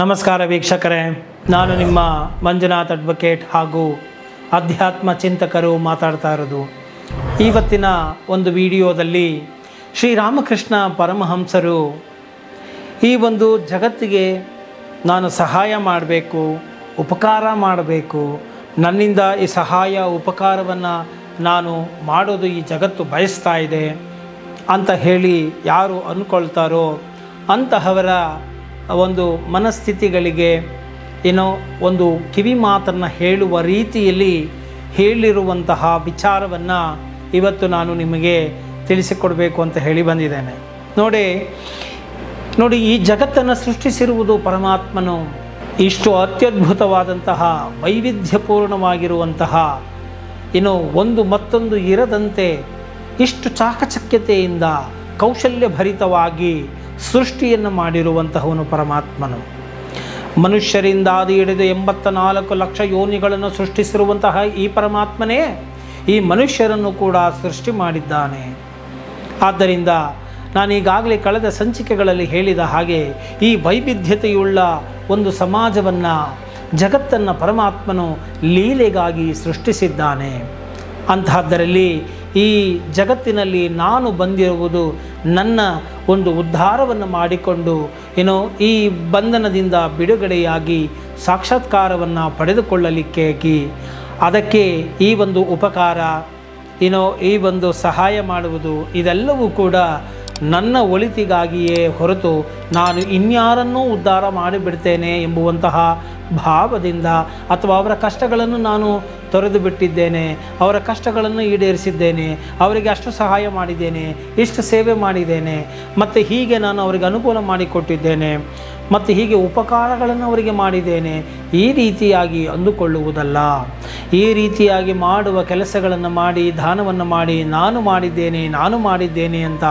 ನಮಸ್ಕಾರ ವೀಕ್ಷಕರೇ, ನಾನು ನಿಮ್ಮ ಮಂಜುನಾಥ್ ಅಡ್ವೊಕೇಟ್ ಹಾಗೂ ಅಧ್ಯಾತ್ಮ ಚಿಂತಕರು ಮಾತಾಡ್ತಾ ಇರೋದು. ಇವತ್ತಿನ ಒಂದು ವಿಡಿಯೋದಲ್ಲಿ ಶ್ರೀರಾಮಕೃಷ್ಣ ಪರಮಹಂಸರು ಈ ಒಂದು ಜಗತ್ತಿಗೆ ನಾನು ಸಹಾಯ ಮಾಡಬೇಕು, ಉಪಕಾರ ಮಾಡಬೇಕು, ನನ್ನಿಂದ ಈ ಸಹಾಯ ಉಪಕಾರವನ್ನು ನಾನು ಮಾಡೋದು ಈ ಜಗತ್ತು ಬಯಸ್ತಾ ಇದೆ ಅಂತ ಹೇಳಿ ಯಾರು ಅಂದ್ಕೊಳ್ತಾರೋ ಅಂತಹವರ ಒಂದು ಮನಸ್ಥಿತಿಗಳಿಗೆ ಏನೋ ಒಂದು ಕಿವಿ ಮಾತನ್ನು ಹೇಳುವ ರೀತಿಯಲ್ಲಿ ಹೇಳಿರುವಂತಹ ವಿಚಾರವನ್ನು ಇವತ್ತು ನಾನು ನಿಮಗೆ ತಿಳಿಸಿಕೊಡಬೇಕು ಅಂತ ಹೇಳಿ ಬಂದಿದ್ದೇನೆ. ನೋಡಿ ಈ ಜಗತ್ತನ್ನು ಸೃಷ್ಟಿಸಿರುವುದು ಪರಮಾತ್ಮನು. ಇಷ್ಟು ಅತ್ಯದ್ಭುತವಾದಂತಹ ವೈವಿಧ್ಯಪೂರ್ಣವಾಗಿರುವಂತಹ ಏನೋ ಒಂದು ಮತ್ತೊಂದು ಇರದಂತೆ ಇಷ್ಟು ಚಾಕಚಕ್ಯತೆಯಿಂದ ಕೌಶಲ್ಯಭರಿತವಾಗಿ ಸೃಷ್ಟಿಯನ್ನು ಮಾಡಿರುವಂತಹವನು ಪರಮಾತ್ಮನು. ಮನುಷ್ಯರಿಂದಾದಿ ಹಿಡಿದು 84 ಲಕ್ಷ ಯೋನಿಗಳನ್ನು ಸೃಷ್ಟಿಸಿರುವಂತಹ ಈ ಪರಮಾತ್ಮನೇ ಈ ಮನುಷ್ಯರನ್ನು ಕೂಡ ಸೃಷ್ಟಿ ಮಾಡಿದ್ದಾನೆ. ಆದ್ದರಿಂದ ನಾನೀಗಾಗಲೇ ಕಳೆದ ಸಂಚಿಕೆಗಳಲ್ಲಿ ಹೇಳಿದ ಹಾಗೆ ಈ ವೈವಿಧ್ಯತೆಯುಳ್ಳ ಒಂದು ಸಮಾಜವನ್ನು, ಜಗತ್ತನ್ನು ಪರಮಾತ್ಮನು ಲೀಲೆಗಾಗಿ ಸೃಷ್ಟಿಸಿದ್ದಾನೆ. ಅಂತಹದ್ದರಲ್ಲಿ ಈ ಜಗತ್ತಿನಲ್ಲಿ ನಾನು ಬಂದಿರುವುದು ನನ್ನ ಒಂದು ಉದ್ಧಾರವನ್ನು ಮಾಡಿಕೊಂಡು ಈ ಬಂಧನದಿಂದ ಬಿಡುಗಡೆಯಾಗಿ ಸಾಕ್ಷಾತ್ಕಾರವನ್ನು ಪಡೆದುಕೊಳ್ಳಲಿಕ್ಕಾಗಿ, ಅದಕ್ಕೆ ಈ ಒಂದು ಉಪಕಾರ ಈ ಒಂದು ಸಹಾಯ ಮಾಡುವುದು ಇದೆಲ್ಲವೂ ಕೂಡ ನನ್ನ ಒಳಿತಿಗಾಗಿಯೇ ಹೊರತು ನಾನು ಇನ್ಯಾರನ್ನೂ ಉದ್ಧಾರ ಮಾಡಿಬಿಡ್ತೇನೆ ಎಂಬುವಂತಹ ಭಾವದಿಂದ ಅಥವಾ ಅವರ ಕಷ್ಟಗಳನ್ನು ನಾನು ತೊರೆದು ಬಿಟ್ಟಿದ್ದೇನೆ, ಅವರ ಕಷ್ಟಗಳನ್ನು ಈಡೇರಿಸಿದ್ದೇನೆ, ಅವರಿಗೆ ಅಷ್ಟು ಸಹಾಯ ಮಾಡಿದ್ದೇನೆ, ಇಷ್ಟು ಸೇವೆ ಮಾಡಿದ್ದೇನೆ, ಮತ್ತು ಹೀಗೆ ನಾನು ಅವರಿಗೆ ಅನುಕೂಲ ಮಾಡಿಕೊಟ್ಟಿದ್ದೇನೆ, ಮತ್ತು ಹೀಗೆ ಉಪಕಾರಗಳನ್ನು ಅವರಿಗೆ ಮಾಡಿದ್ದೇನೆ, ಈ ರೀತಿಯಾಗಿ ಅಂದುಕೊಳ್ಳುವುದಲ್ಲ. ಈ ರೀತಿಯಾಗಿ ಮಾಡುವ ಕೆಲಸಗಳನ್ನು ಮಾಡಿ, ದಾನವನ್ನು ಮಾಡಿ ನಾನು ಮಾಡಿದ್ದೇನೆ ಅಂತ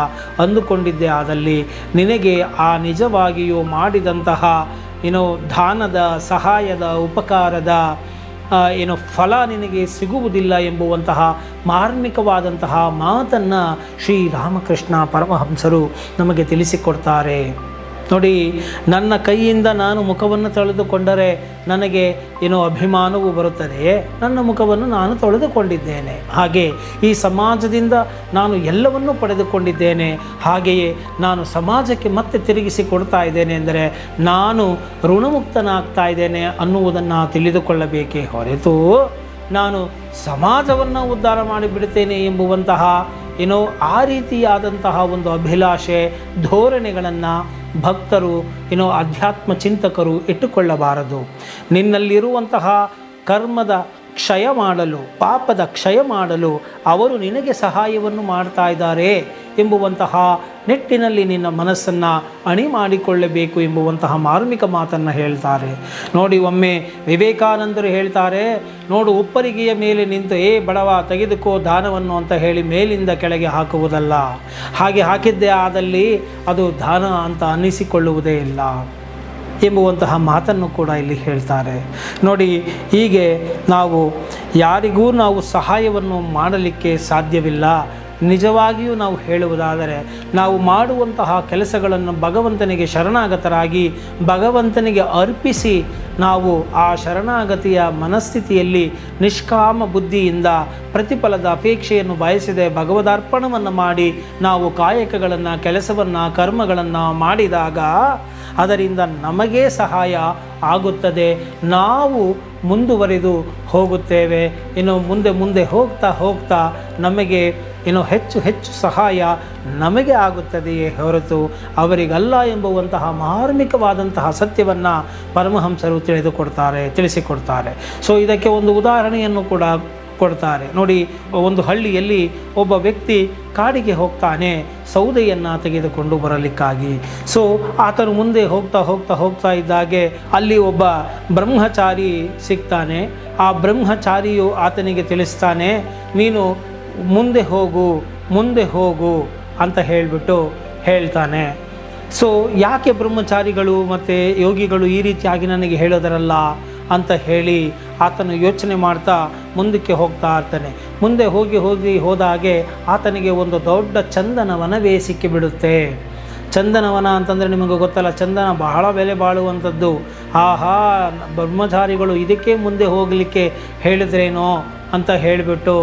ಅಂದುಕೊಂಡಿದ್ದೆ ಆದಲ್ಲಿ ನಿನಗೆ ಆ ನಿಜವಾಗಿಯೂ ಮಾಡಿದಂತಹ ದಾನದ, ಸಹಾಯದ, ಉಪಕಾರದ ಫಲ ನಿನಗೆ ಸಿಗುವುದಿಲ್ಲ ಎಂಬುವಂತಹ ಮಾರ್ಮಿಕವಾದಂತಹ ಮಾತನ್ನು ಶ್ರೀರಾಮಕೃಷ್ಣ ಪರಮಹಂಸರು ನಮಗೆ ತಿಳಿಸಿಕೊಡ್ತಾರೆ. ನೋಡಿ, ನನ್ನ ಕೈಯಿಂದ ನಾನು ಮುಖವನ್ನು ತೊಳೆದುಕೊಂಡರೆ ನನಗೆ ಅಭಿಮಾನವೂ ಬರುತ್ತದೆ. ನನ್ನ ಮುಖವನ್ನು ನಾನು ತೊಳೆದುಕೊಂಡಿದ್ದೇನೆ, ಹಾಗೆ ಈ ಸಮಾಜದಿಂದ ನಾನು ಎಲ್ಲವನ್ನೂ ಪಡೆದುಕೊಂಡಿದ್ದೇನೆ, ಹಾಗೆಯೇ ನಾನು ಸಮಾಜಕ್ಕೆ ಮತ್ತೆ ತಿರುಗಿಸಿ ಕೊಡ್ತಾ ಇದ್ದೇನೆ ಎಂದರೆ ನಾನು ಋಣಮುಕ್ತನಾಗ್ತಾ ಇದ್ದೇನೆ ಅನ್ನುವುದನ್ನು ತಿಳಿದುಕೊಳ್ಳಬೇಕೇ ಹೊರತು ನಾನು ಸಮಾಜವನ್ನು ಉದ್ಧಾರ ಮಾಡಿಬಿಡ್ತೇನೆ ಎಂಬುವಂತಹ ಆ ರೀತಿಯಾದಂತಹ ಒಂದು ಅಭಿಲಾಷೆ, ಧೋರಣೆಗಳನ್ನು ಭಕ್ತರು ಅಧ್ಯಾತ್ಮ ಚಿಂತಕರು ಇಟ್ಟುಕೊಳ್ಳಬಾರದು. ನಿನ್ನಲ್ಲಿರುವಂತಹ ಕರ್ಮದ ಕ್ಷಯ ಮಾಡಲು, ಪಾಪದ ಕ್ಷಯ ಮಾಡಲು ಅವರು ನಿನಗೆ ಸಹಾಯವನ್ನು ಮಾಡ್ತಾ ಇದ್ದಾರೆ ಎಂಬುವಂತಹ ನಿಟ್ಟಿನಲ್ಲಿ ನಿನ್ನ ಮನಸ್ಸನ್ನು ಅಣಿ ಮಾಡಿಕೊಳ್ಳಬೇಕು ಎಂಬುವಂತಹ ಮಾರ್ಮಿಕ ಮಾತನ್ನು ಹೇಳ್ತಾರೆ. ನೋಡಿ, ಒಮ್ಮೆ ವಿವೇಕಾನಂದರು ಹೇಳ್ತಾರೆ, ನೋಡು, ಉಪ್ಪರಿಗೆಯ ಮೇಲೆ ನಿಂತು ಬಡವ ತೆಗೆದುಕೋ ದಾನವನ್ನು ಅಂತ ಹೇಳಿ ಮೇಲಿಂದ ಕೆಳಗೆ ಹಾಕುವುದಲ್ಲ, ಹಾಗೆ ಹಾಕಿದ್ದೇ ಆದಲ್ಲಿ ಅದು ದಾನ ಅಂತ ಅನ್ನಿಸಿಕೊಳ್ಳುವುದೇ ಇಲ್ಲ ಎಂಬುವಂತಹ ಮಾತನ್ನು ಕೂಡ ಇಲ್ಲಿ ಹೇಳ್ತಾರೆ. ನೋಡಿ, ಹೀಗೆ ಯಾರಿಗೂ ನಾವು ಸಹಾಯವನ್ನು ಮಾಡಲಿಕ್ಕೆ ಸಾಧ್ಯವಿಲ್ಲ. ನಿಜವಾಗಿಯೂ ನಾವು ಹೇಳುವುದಾದರೆ ನಾವು ಮಾಡುವಂತಹ ಕೆಲಸಗಳನ್ನು ಭಗವಂತನಿಗೆ ಶರಣಾಗತರಾಗಿ ಭಗವಂತನಿಗೆ ಅರ್ಪಿಸಿ ನಾವು ಆ ಶರಣಾಗತಿಯ ಮನಸ್ಥಿತಿಯಲ್ಲಿ ನಿಷ್ಕಾಮ ಬುದ್ಧಿಯಿಂದ ಪ್ರತಿಫಲದ ಅಪೇಕ್ಷೆಯನ್ನು ಬಯಸಿದೆ ಭಗವದಾರ್ಪಣವನ್ನು ಮಾಡಿ ನಾವು ಕಾಯಕಗಳನ್ನು, ಕೆಲಸವನ್ನು, ಕರ್ಮಗಳನ್ನು ಮಾಡಿದಾಗ ಅದರಿಂದ ನಮಗೇ ಸಹಾಯ ಆಗುತ್ತದೆ. ನಾವು ಮುಂದುವರಿದು ಹೋಗುತ್ತೇವೆ. ಮುಂದೆ ಹೋಗ್ತಾ ನಮಗೆ ಹೆಚ್ಚು ಹೆಚ್ಚು ಸಹಾಯ ನಮಗೆ ಆಗುತ್ತದೆಯೇ ಹೊರತು ಅವರಿಗಲ್ಲ ಎಂಬುವಂತಹ ಮಾರ್ಮಿಕವಾದಂತಹ ಸತ್ಯವನ್ನು ಪರಮಹಂಸರು ತಿಳಿಸಿಕೊಡ್ತಾರೆ. ಸೊ ಇದಕ್ಕೆ ಒಂದು ಉದಾಹರಣೆಯನ್ನು ಕೂಡ ಕೊಡ್ತಾರೆ. ನೋಡಿ, ಒಂದು ಹಳ್ಳಿಯಲ್ಲಿ ಒಬ್ಬ ವ್ಯಕ್ತಿ ಕಾಡಿಗೆ ಹೋಗ್ತಾನೆ ಸೌದೆಯನ್ನು ತೆಗೆದುಕೊಂಡು ಬರಲಿಕ್ಕಾಗಿ. ಸೊ ಆತನು ಮುಂದೆ ಹೋಗ್ತಾ ಇದ್ದಾಗೆ ಅಲ್ಲಿ ಒಬ್ಬ ಬ್ರಹ್ಮಚಾರಿ ಸಿಗ್ತಾನೆ. ಆ ಬ್ರಹ್ಮಚಾರಿಯು ಆತನಿಗೆ ತಿಳಿಸ್ತಾನೆ, ನೀನು ಮುಂದೆ ಹೋಗು ಅಂತ ಹೇಳಿಬಿಟ್ಟು ಹೇಳ್ತಾನೆ. ಸೊ ಯಾಕೆ ಬ್ರಹ್ಮಚಾರಿಗಳು ಮತ್ತು ಯೋಗಿಗಳು ಈ ರೀತಿಯಾಗಿ ನನಗೆ ಹೇಳೋದರಲ್ಲ ಅಂತ ಹೇಳಿ ಆತನು ಯೋಚನೆ ಮಾಡ್ತಾ ಮುಂದಕ್ಕೆ ಹೋಗ್ತಾ ಇರ್ತಾನೆ. ಮುಂದೆ ಹೋದಾಗೆ ಆತನಿಗೆ ಒಂದು ದೊಡ್ಡ ಚಂದನ ವನವೇ ಸಿಕ್ಕಿಬಿಡುತ್ತೆ. ಚಂದನವನ ಅಂತಂದರೆ ನಿಮಗೆ ಗೊತ್ತಲ್ಲ, ಚಂದನ ಬಹಳ ಬೆಲೆ ಬಾಳುವಂಥದ್ದು. ಆಹಾ, ಬ್ರಹ್ಮಚಾರಿಗಳು ಇದಕ್ಕೆ ಮುಂದೆ ಹೋಗಲಿಕ್ಕೆ ಹೇಳಿದ್ರೇನೋ ಅಂತ ಹೇಳಿಬಿಟ್ಟು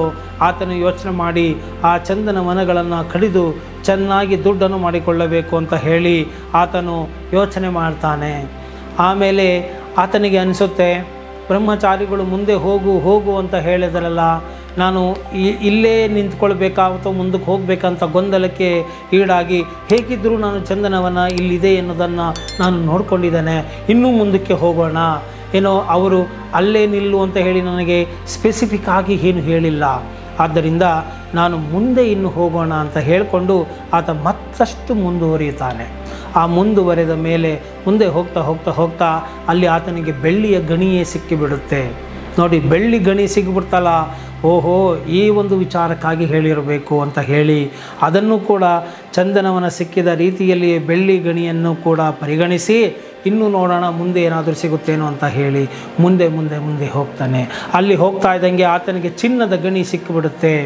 ಆತನು ಯೋಚನೆ ಮಾಡಿ ಆ ಚಂದನವನಗಳನ್ನು ಕಡಿದು ಚೆನ್ನಾಗಿ ದುಡ್ಡನ್ನು ಮಾಡಿಕೊಳ್ಳಬೇಕು ಅಂತ ಹೇಳಿ ಆತನು ಯೋಚನೆ ಮಾಡ್ತಾನೆ. ಆಮೇಲೆ ಆತನಿಗೆ ಅನಿಸುತ್ತೆ, ಬ್ರಹ್ಮಚಾರಿಗಳು ಮುಂದೆ ಹೋಗು ಅಂತ ಹೇಳಿದ್ರಲ್ಲ, ನಾನು ಇಲ್ಲೇ ನಿಂತ್ಕೊಳ್ಬೇಕಾ ಅಥವಾ ಮುಂದಕ್ಕೆ ಹೋಗಬೇಕಂತ ಗೊಂದಲಕ್ಕೆ ಈಡಾಗಿ ಹೇಗಿದ್ದರೂ ನಾನು ಚಂದನವನ ಇಲ್ಲಿದೆ ಎನ್ನುವುದನ್ನು ನಾನು ನೋಡ್ಕೊಂಡಿದ್ದೇನೆ, ಇನ್ನೂ ಮುಂದಕ್ಕೆ ಹೋಗೋಣ. ಏನೋ ಅವರು ಅಲ್ಲೇ ನಿಲ್ಲು ಅಂತ ಹೇಳಿ ನನಗೆ ಸ್ಪೆಸಿಫಿಕ್ ಆಗಿ ಏನು ಹೇಳಿಲ್ಲ, ಆದ್ದರಿಂದ ನಾನು ಮುಂದೆ ಇನ್ನು ಹೋಗೋಣ ಅಂತ ಹೇಳಿಕೊಂಡು ಆತ ಮತ್ತಷ್ಟು ಮುಂದುವರಿಯುತ್ತಾನೆ. ಆ ಮುಂದುವರೆದ ಮೇಲೆ ಮುಂದೆ ಹೋಗ್ತಾ ಅಲ್ಲಿ ಆತನಿಗೆ ಬೆಳ್ಳಿಯ ಗಣಿಯೇ ಸಿಕ್ಕಿಬಿಡುತ್ತೆ. ನೋಡಿ, ಬೆಳ್ಳಿ ಗಣಿ ಸಿಗ್ಬಿಡ್ತಲ್ಲ, ಓಹೋ, ಈ ಒಂದು ವಿಚಾರಕ್ಕಾಗಿ ಹೇಳಿರಬೇಕು ಅಂತ ಹೇಳಿ ಅದನ್ನು ಕೂಡ ಚಂದನವನ ಸಿಕ್ಕಿದ ರೀತಿಯಲ್ಲಿ ಬೆಳ್ಳಿ ಗಣಿಯನ್ನು ಕೂಡ ಪರಿಗಣಿಸಿ ಇನ್ನೂ ನೋಡೋಣ ಮುಂದೆ ಏನಾದರೂ ಸಿಗುತ್ತೇನೋ ಅಂತ ಹೇಳಿ ಮುಂದೆ ಹೋಗ್ತಾನೆ. ಅಲ್ಲಿ ಹೋಗ್ತಾ ಇದ್ದಂಗೆ ಆತನಿಗೆ ಚಿನ್ನದ ಗಣಿ ಸಿಕ್ಕಿಬಿಡುತ್ತೆ.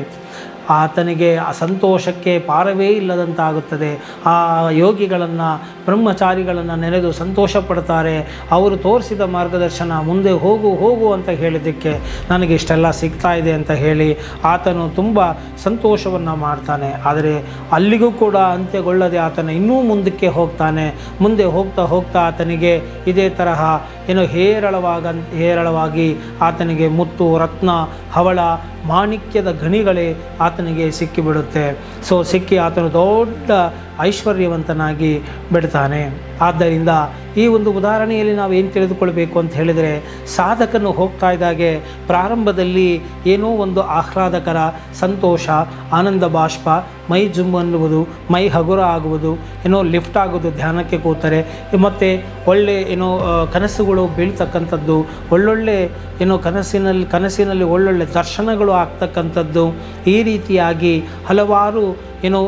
ಆತನಿಗೆ ಆ ಸಂತೋಷಕ್ಕೆ ಪಾರವೇ ಇಲ್ಲದಂತಾಗುತ್ತದೆ. ಆ ಯೋಗಿಗಳನ್ನು, ಬ್ರಹ್ಮಚಾರಿಗಳನ್ನು ನೆನೆದು ಸಂತೋಷ ಪಡ್ತಾರೆ. ಅವರು ತೋರಿಸಿದ ಮಾರ್ಗದರ್ಶನ, ಮುಂದೆ ಹೋಗು ಅಂತ ಹೇಳಿದ್ದಕ್ಕೆ ನನಗೆ ಇಷ್ಟೆಲ್ಲ ಸಿಗ್ತಾ ಇದೆ ಅಂತ ಹೇಳಿ ಆತನು ತುಂಬ ಸಂತೋಷವನ್ನು ಮಾಡ್ತಾನೆ. ಆದರೆ ಅಲ್ಲಿಗೂ ಕೂಡ ಅಂತ್ಯಗೊಳ್ಳದೆ ಆತನು ಇನ್ನೂ ಮುಂದಕ್ಕೆ ಹೋಗ್ತಾನೆ. ಮುಂದೆ ಹೋಗ್ತಾ ಆತನಿಗೆ ಇದೇ ತರಹ ಏನೋ ಹೇರಳವಾಗಿ ಆತನಿಗೆ ಮುತ್ತು, ರತ್ನ, ಹವಳ, ಮಾಣಿಕ್ಯದ ಗಣಿಗಳೇ ಆತನಿಗೆ ಸಿಕ್ಕಿಬಿಡುತ್ತೆ. ಸಿಕ್ಕಿ ಆತನು ದೊಡ್ಡ ಐಶ್ವರ್ಯವಂತನಾಗಿ ಬಿಡ್ತಾನೆ. ಆದ್ದರಿಂದ ಈ ಒಂದು ಉದಾಹರಣೆಯಲ್ಲಿ ನಾವು ಏನು ತಿಳಿದುಕೊಳ್ಬೇಕು ಅಂತ ಹೇಳಿದರೆ, ಸಾಧಕನು ಹೋಗ್ತಾ ಇದ್ದಾಗೆ ಪ್ರಾರಂಭದಲ್ಲಿ ಏನೋ ಒಂದು ಆಹ್ಲಾದಕರ ಸಂತೋಷ, ಆನಂದ ಬಾಷ್ಪ, ಮೈ ಅನ್ನುವುದು, ಮೈ ಹಗುರ ಆಗುವುದು, ಏನೋ ಲಿಫ್ಟ್ ಆಗೋದು ಧ್ಯಾನಕ್ಕೆ ಕೂತರೆ, ಮತ್ತು ಒಳ್ಳೆ ಏನೋ ಕನಸುಗಳು ಬೀಳ್ತಕ್ಕಂಥದ್ದು, ಒಳ್ಳೊಳ್ಳೆ ಏನೋ ಕನಸಿನಲ್ಲಿ ಒಳ್ಳೊಳ್ಳೆ ದರ್ಶನಗಳು ಆಗ್ತಕ್ಕಂಥದ್ದು, ಈ ರೀತಿಯಾಗಿ ಹಲವಾರು ಏನೋ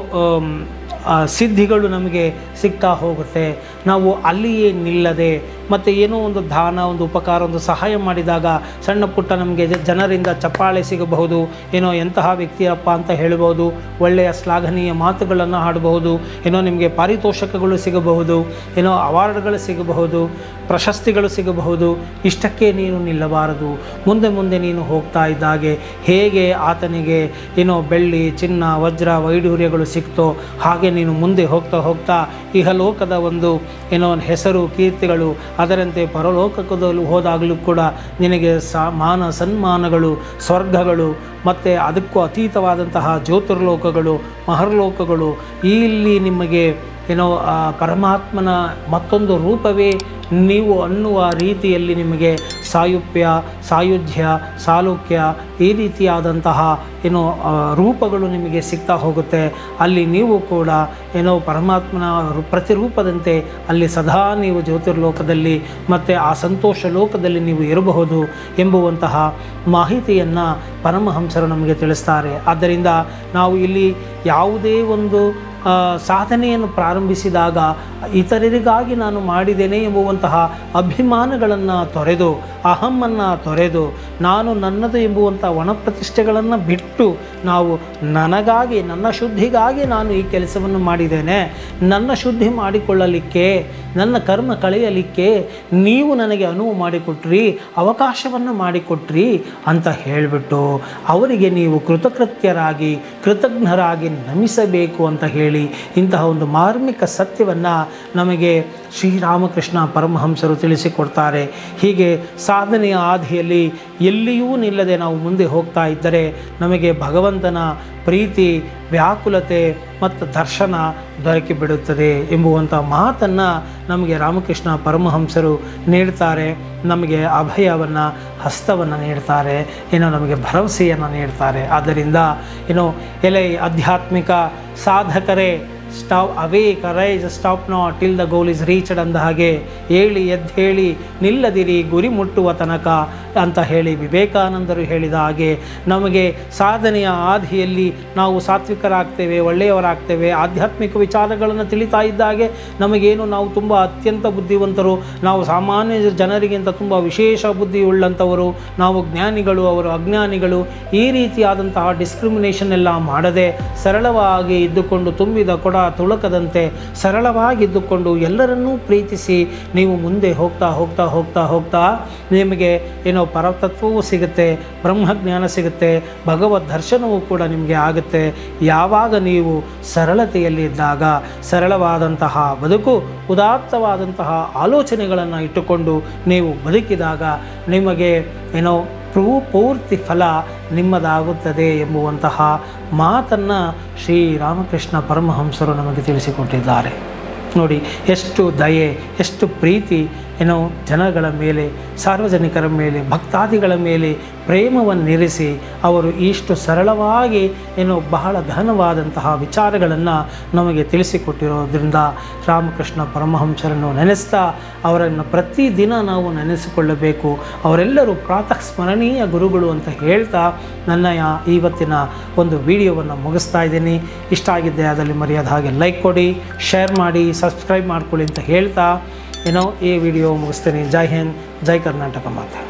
ಸಿದ್ಧಿಗಳು ನಮಗೆ ಸಿಗ್ತಾ ಹೋಗುತ್ತೆ. ನಾವು ಅಲ್ಲಿಯೇ ನಿಲ್ಲದೆ ಮತ್ತು ಏನೋ ಒಂದು ದಾನ, ಒಂದು ಉಪಕಾರ, ಒಂದು ಸಹಾಯ ಮಾಡಿದಾಗ ಸಣ್ಣ ಪುಟ್ಟ ನಮಗೆ ಜನರಿಂದ ಚಪ್ಪಾಳೆ ಸಿಗಬಹುದು, ಏನೋ ಎಂತಹ ವ್ಯಕ್ತಿಯಪ್ಪ ಅಂತ ಹೇಳಬಹುದು, ಒಳ್ಳೆಯ ಶ್ಲಾಘನೀಯ ಮಾತುಗಳನ್ನು ಆಡಬಹುದು, ಏನೋ ನಿಮಗೆ ಪಾರಿತೋಷಕಗಳು ಸಿಗಬಹುದು, ಏನೋ ಅವಾರ್ಡ್ಗಳು ಸಿಗಬಹುದು, ಪ್ರಶಸ್ತಿಗಳು ಸಿಗಬಹುದು. ಇಷ್ಟಕ್ಕೆ ನೀನು ನಿಲ್ಲಬಾರದು. ಮುಂದೆ ನೀನು ಹೋಗ್ತಾ ಇದ್ದಾಗೆ ಹೇಗೆ ಆತನಿಗೆ ಏನೋ ಬೆಳ್ಳಿ, ಚಿನ್ನ, ವಜ್ರ, ವೈಢೂರ್ಯಗಳು ಸಿಕ್ತೋ ಹಾಗೆ ನೀನು ಮುಂದೆ ಹೋಗ್ತಾ ಇಹಲೋಕದ ಒಂದು ಏನೋ ಹೆಸರು, ಕೀರ್ತಿಗಳು, ಅದರಂತೆ ಪರಲೋಕದಲ್ಲಿ ಹೋದಾಗಲೂ ಕೂಡ ನಿನಗೆ ಮಾನ ಸನ್ಮಾನಗಳು, ಸ್ವರ್ಗಗಳು, ಮತ್ತು ಅದಕ್ಕೂ ಅತೀತವಾದಂತಹ ಜ್ಯೋತಿರ್ಲೋಕಗಳು, ಮಹರ್ಲೋಕಗಳು, ಇಲ್ಲಿ ನಿಮಗೆ ಏನೋ ಪರಮಾತ್ಮನ ಮತ್ತೊಂದು ರೂಪವೇ ನೀವು ಅನ್ನುವ ರೀತಿಯಲ್ಲಿ ನಿಮಗೆ ಸಾಯುಜ್ಯ, ಸಾಲುಕ್ಯ, ಈ ರೀತಿಯಾದಂತಹ ಏನೋ ರೂಪಗಳು ನಿಮಗೆ ಸಿಗ್ತಾ ಹೋಗುತ್ತೆ. ಅಲ್ಲಿ ನೀವು ಕೂಡ ಏನೋ ಪರಮಾತ್ಮನ ಪ್ರತಿರೂಪದಂತೆ ಅಲ್ಲಿ ಸದಾ ನೀವು ಜ್ಯೋತಿರ್ಲೋಕದಲ್ಲಿ ಮತ್ತು ಆ ಸಂತೋಷ ಲೋಕದಲ್ಲಿ ನೀವು ಇರಬಹುದು ಎಂಬುವಂತಹ ಮಾಹಿತಿಯನ್ನು ಪರಮಹಂಸರು ನಮಗೆ ತಿಳಿಸ್ತಾರೆ. ಆದ್ದರಿಂದ ನಾವು ಇಲ್ಲಿ ಯಾವುದೇ ಒಂದು ಸಾಧನೆಯನ್ನು ಪ್ರಾರಂಭಿಸಿದಾಗ ಇತರರಿಗಾಗಿ ನಾನು ಮಾಡಿದ್ದೇನೆ ಎಂಬುವಂತಹ ಅಭಿಮಾನಗಳನ್ನು ತೊರೆದು, ಅಹಮ್ಮನ್ನು ತೊರೆದು, ನಾನು ನನ್ನದು ಎಂಬುವಂಥ ಒಣಪ್ರತಿಷ್ಠೆಗಳನ್ನು ಬಿಟ್ಟು ನಾವು ನನಗಾಗಿ, ನನ್ನ ಶುದ್ಧಿಗಾಗಿ ನಾನು ಈ ಕೆಲಸವನ್ನು ಮಾಡಿದ್ದೇನೆ, ನನ್ನ ಶುದ್ಧಿ ಮಾಡಿಕೊಳ್ಳಲಿಕ್ಕೆ, ನನ್ನ ಕರ್ಮ ಕಳೆಯಲಿಕ್ಕೆ ನೀವು ನನಗೆ ಅನುವು ಮಾಡಿಕೊಟ್ರಿ, ಅವಕಾಶವನ್ನು ಮಾಡಿಕೊಟ್ರಿ ಅಂತ ಹೇಳಿಬಿಟ್ಟು ಅವರಿಗೆ ನೀವು ಕೃತಜ್ಞರಾಗಿ ನಮಿಸಬೇಕು ಅಂತ ಹೇಳಿ ಇಂತಹ ಒಂದು ಮಾರ್ಮಿಕ ಸತ್ಯವನ್ನು ನಮಗೆ ಶ್ರೀರಾಮಕೃಷ್ಣ ಪರಮಹಂಸರು ತಿಳಿಸಿಕೊಡ್ತಾರೆ. ಹೀಗೆ ಸಾಧನೆಯ ಹಾದಿಯಲ್ಲಿ ಎಲ್ಲಿಯೂ ನಿಲ್ಲದೆ ನಾವು ಮುಂದೆ ಹೋಗ್ತಾ ಇದ್ದರೆ ನಮಗೆ ಭಗವಂತನ ಪ್ರೀತಿ, ವ್ಯಾಕುಲತೆ ಮತ್ತು ದರ್ಶನ ದೊರಕಿಬಿಡುತ್ತದೆ ಎಂಬುವಂಥ ಮಾತನ್ನು ನಮಗೆ ರಾಮಕೃಷ್ಣ ಪರಮಹಂಸರು ನೀಡ್ತಾರೆ. ನಮಗೆ ಅಭಯವನ್ನು, ಹಸ್ತವನ್ನು ನೀಡ್ತಾರೆ, ನಮಗೆ ಭರವಸೆಯನ್ನು ನೀಡ್ತಾರೆ. ಆದ್ದರಿಂದ ಎಲೆ ಆಧ್ಯಾತ್ಮಿಕ ಸಾಧಕರೇ, stop awake, rise, stop not till the goal is reached ಅಂದ ಹಾಗೆ ಹೇಳಿ ಎದ್ದೇಳಿ ನಿಲ್ಲದಿರಿ ಗುರಿ ಮುಟ್ಟುವ ತನಕ ಅಂತ ಹೇಳಿ ವಿವೇಕಾನಂದರು ಹೇಳಿದ ಹಾಗೆ ನಮಗೆ ಸಾಧನೆಯ ಹಾದಿಯಲ್ಲಿ ನಾವು ಸಾತ್ವಿಕರಾಗ್ತೇವೆ, ಒಳ್ಳೆಯವರಾಗ್ತೇವೆ. ಆಧ್ಯಾತ್ಮಿಕ ವಿಚಾರಗಳನ್ನು ತಿಳಿತಾ ಇದ್ದಾಗೆ ನಮಗೇನು ನಾವು ತುಂಬ ಅತ್ಯಂತ ಬುದ್ಧಿವಂತರು, ನಾವು ಸಾಮಾನ್ಯ ಜನರಿಗಿಂತ ತುಂಬ ವಿಶೇಷ ಬುದ್ಧಿ ಉಳ್ಳಂಥವರು, ನಾವು ಜ್ಞಾನಿಗಳು, ಅವರು ಅಜ್ಞಾನಿಗಳು, ಈ ರೀತಿಯಾದಂತಹ ಡಿಸ್ಕ್ರಿಮಿನೇಷನ್ ಎಲ್ಲ ಮಾಡದೆ ಸರಳವಾಗಿ ಇದ್ದುಕೊಂಡು ತುಂಬಿದ ಕೊಡ ತುಳುಕದಂತೆ ಸರಳವಾಗಿದ್ದುಕೊಂಡು ಎಲ್ಲರನ್ನೂ ಪ್ರೀತಿಸಿ ನೀವು ಮುಂದೆ ಹೋಗ್ತಾ ಹೋಗ್ತಾ ಹೋಗ್ತಾ ಹೋಗ್ತಾ ನಿಮಗೆ ಏನೋ ಪರತತ್ವವೂ ಸಿಗುತ್ತೆ, ಬ್ರಹ್ಮಜ್ಞಾನ ಸಿಗುತ್ತೆ, ಭಗವದ್ ದರ್ಶನವೂ ಕೂಡ ನಿಮಗೆ ಆಗುತ್ತೆ. ಯಾವಾಗ ನೀವು ಸರಳತೆಯಲ್ಲಿದ್ದಾಗ, ಸರಳವಾದಂತಹ ಬದುಕು, ಉದಾತ್ತವಾದಂತಹ ಆಲೋಚನೆಗಳನ್ನು ಇಟ್ಟುಕೊಂಡು ನೀವು ಬದುಕಿದಾಗ ನಿಮಗೆ ಏನೋ ಪೂರ್ತಿ ಫಲ ನಿಮ್ಮದಾಗುತ್ತದೆ ಎಂಬುವಂತಹ ಮಾತನ್ನು ಶ್ರೀರಾಮಕೃಷ್ಣ ಪರಮಹಂಸರು ನಮಗೆ ತಿಳಿಸಿಕೊಟ್ಟಿದ್ದಾರೆ. ನೋಡಿ, ಎಷ್ಟು ದಯೆ, ಎಷ್ಟು ಪ್ರೀತಿ ಏನೋ ಜನಗಳ ಮೇಲೆ, ಸಾರ್ವಜನಿಕರ ಮೇಲೆ, ಭಕ್ತಾದಿಗಳ ಮೇಲೆ ಪ್ರೇಮವನ್ನಿರಿಸಿ ಅವರು ಇಷ್ಟು ಸರಳವಾಗಿ ಏನೋ ಬಹಳ ಘನವಾದಂತಹ ವಿಚಾರಗಳನ್ನು ನಮಗೆ ತಿಳಿಸಿಕೊಟ್ಟಿರೋದ್ರಿಂದ ರಾಮಕೃಷ್ಣ ಪರಮಹಂಸರನ್ನು ನೆನೆಸ್ತಾ ಅವರನ್ನು ಪ್ರತಿದಿನ ನಾವು ನೆನೆಸಿಕೊಳ್ಳಬೇಕು. ಅವರೆಲ್ಲರೂ ಪ್ರಾತಃ ಸ್ಮರಣೀಯ ಗುರುಗಳು ಅಂತ ಹೇಳ್ತಾ ನನ್ನ ಇವತ್ತಿನ ಒಂದು ವಿಡಿಯೋವನ್ನು ಮುಗಿಸ್ತಾ ಇದ್ದೀನಿ. ಇಷ್ಟ ಆಗಿದ್ದೆ ಅದರಲ್ಲಿ ಮರೆಯದ ಹಾಗೆ ಲೈಕ್ ಕೊಡಿ, ಶೇರ್ ಮಾಡಿ, ಸಬ್ಸ್ಕ್ರೈಬ್ ಮಾಡ್ಕೊಳ್ಳಿ ಅಂತ ಹೇಳ್ತಾ ಏನೋ ಈ ವಿಡಿಯೋ ಮುಗಿಸ್ತೀನಿ. ಜೈ ಹಿಂದ್, ಜೈ ಕರ್ನಾಟಕ ಮಾತೆ.